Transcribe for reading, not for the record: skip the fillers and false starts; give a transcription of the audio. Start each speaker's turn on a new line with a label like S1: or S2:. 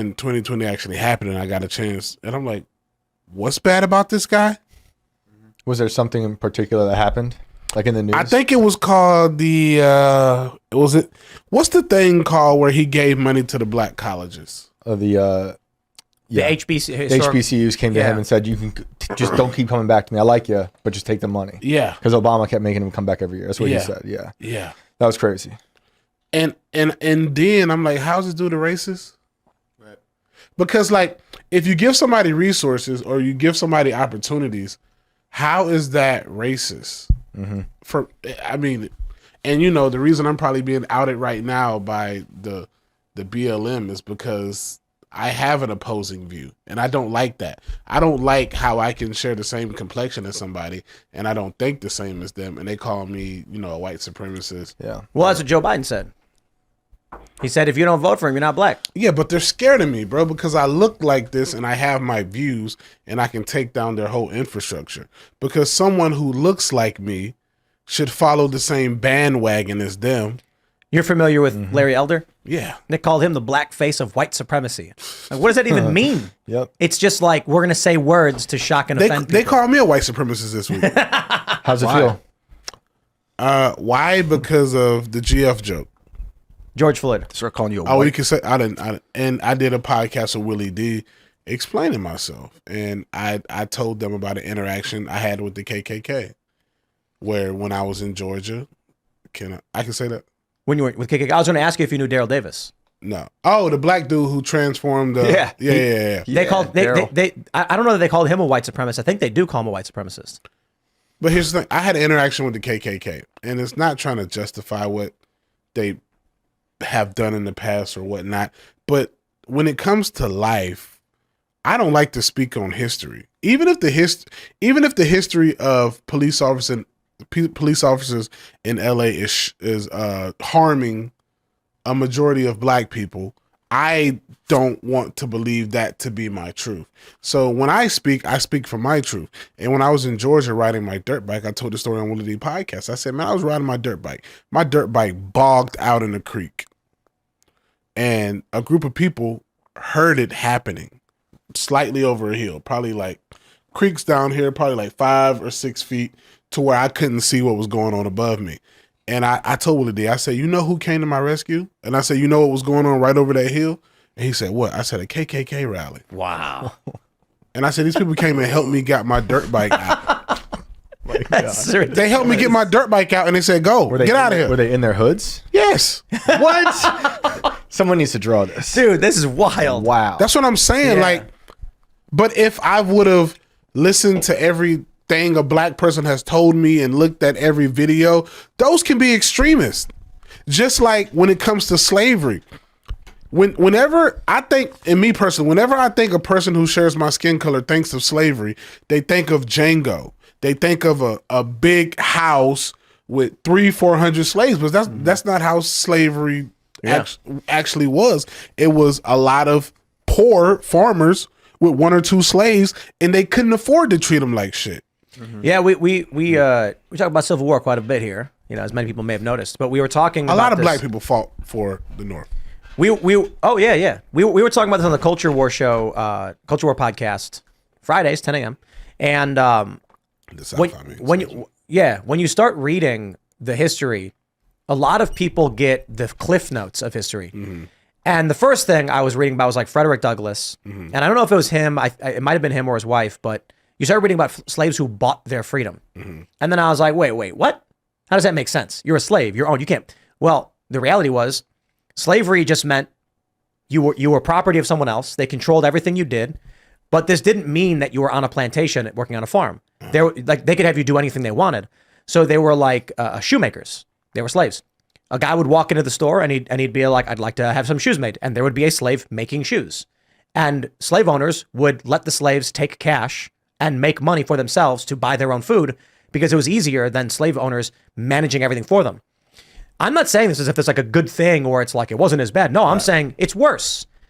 S1: when 2020 actually happened and I got a chance, and I'm like, what's bad about this guy?
S2: Was there something in particular that happened, like in the news?
S1: I think it was called what's the thing called where he gave money to the black colleges?
S2: The
S3: HBC,
S2: the HBCUs came to him and said, "You can just don't keep coming back to me. I like you, but just take the money."
S1: Yeah,
S2: because Obama kept making him come back every year. That's what he said. Yeah, that was crazy.
S1: And then I'm like, how's this dude a racist? Right. Because like, if you give somebody resources or you give somebody opportunities, how is that racist? Mm-hmm. And you know, the reason I'm probably being outed right now by the BLM is because I have an opposing view, and I don't like that. I don't like how I can share the same complexion as somebody, and I don't think the same as them, and they call me, you know, a white supremacist.
S3: Yeah. Well, that's what Joe Biden said. He said, if you don't vote for him, you're not black.
S1: Yeah, but they're scared of me, bro, because I look like this, and I have my views, and I can take down their whole infrastructure. Because someone who looks like me should follow the same bandwagon as them.
S3: You're familiar with Larry Elder?
S1: Yeah.
S3: They called him the black face of white supremacy. Like, what does that even mean?
S2: Yep.
S3: It's just like, we're going to say words to shock and offend people.
S1: They called me a white supremacist this week.
S2: How's it feel?
S1: Why? Because of the GF joke.
S3: George Floyd.
S2: Start calling you a
S1: white.
S2: white.
S1: You can say, I didn't. And I did a podcast with Willie D explaining myself. And I told them about an interaction I had with the KKK. Where when I was in Georgia, I can say that?
S3: When you were with KKK, I was going to ask you if you knew Daryl Davis.
S1: No. Oh, the black dude who transformed. Yeah.
S3: They called. I don't know that they called him a white supremacist. I think they do call him a white supremacist.
S1: But here's the thing: I had an interaction with the KKK, and it's not trying to justify what they have done in the past or whatnot. But when it comes to life, I don't like to speak on history, even if the history of police officers in LA is harming a majority of black people. I don't want to believe that to be my truth. So when I speak for my truth. And when I was in Georgia riding my dirt bike, I told the story on Willie D podcast. I said, man, I was riding my dirt bike. My dirt bike bogged out in a creek. And a group of people heard it happening slightly over a hill, probably like creeks down here, probably like 5 or 6 feet to where I couldn't see what was going on above me. And I told Willie D, I said, you know who came to my rescue? And I said, you know what was going on right over that hill? And he said, what? I said, a KKK rally.
S3: Wow.
S1: And I said, these people came and helped me get my dirt bike out. They helped me get my dirt bike out and they said, go, get out of here.
S2: Were they in their hoods?
S1: Yes.
S2: What? Someone needs to draw this.
S3: Dude, this is wild.
S2: Wow.
S1: That's what I'm saying.
S3: Yeah.
S1: Like, but if I would have listened to everything a black person has told me and looked at every video, those can be extremists. Just like when it comes to slavery. Whenever I think, and me personally, whenever I think a person who shares my skin color thinks of slavery, they think of Django. They think of a big house with 300-400 slaves, but that's not how slavery actually was. It was a lot of poor farmers with 1 or 2 slaves, and they couldn't afford to treat them like shit.
S3: Mm-hmm. Yeah, we talk about Civil War quite a bit here, you know, as many people may have noticed. But we were talking about
S1: a lot of
S3: this.
S1: black people fought for the North.
S3: We were talking about this on the Culture War show, Culture War podcast, Fridays, 10 a.m. And when you start reading the history, a lot of people get the cliff notes of history. Mm-hmm. And the first thing I was reading about was like Frederick Douglass, and I don't know if it was him. It might have been him or his wife, but you start reading about slaves who bought their freedom. Mm-hmm. And then I was like, wait, what? How does that make sense? You're a slave. You're owned. You can't. Well, the reality was slavery just meant you were property of someone else. They controlled everything you did. But this didn't mean that you were on a plantation working on a farm. They could have you do anything they wanted. So they were like shoemakers. They were slaves. A guy would walk into the store and he'd be like, I'd like to have some shoes made. And there would be a slave making shoes. And slave owners would let the slaves take cash and make money for themselves to buy their own food because it was easier than slave owners managing everything for them. I'm not saying this as if it's like a good thing or it's like it wasn't as bad. No, I'm saying it's worse.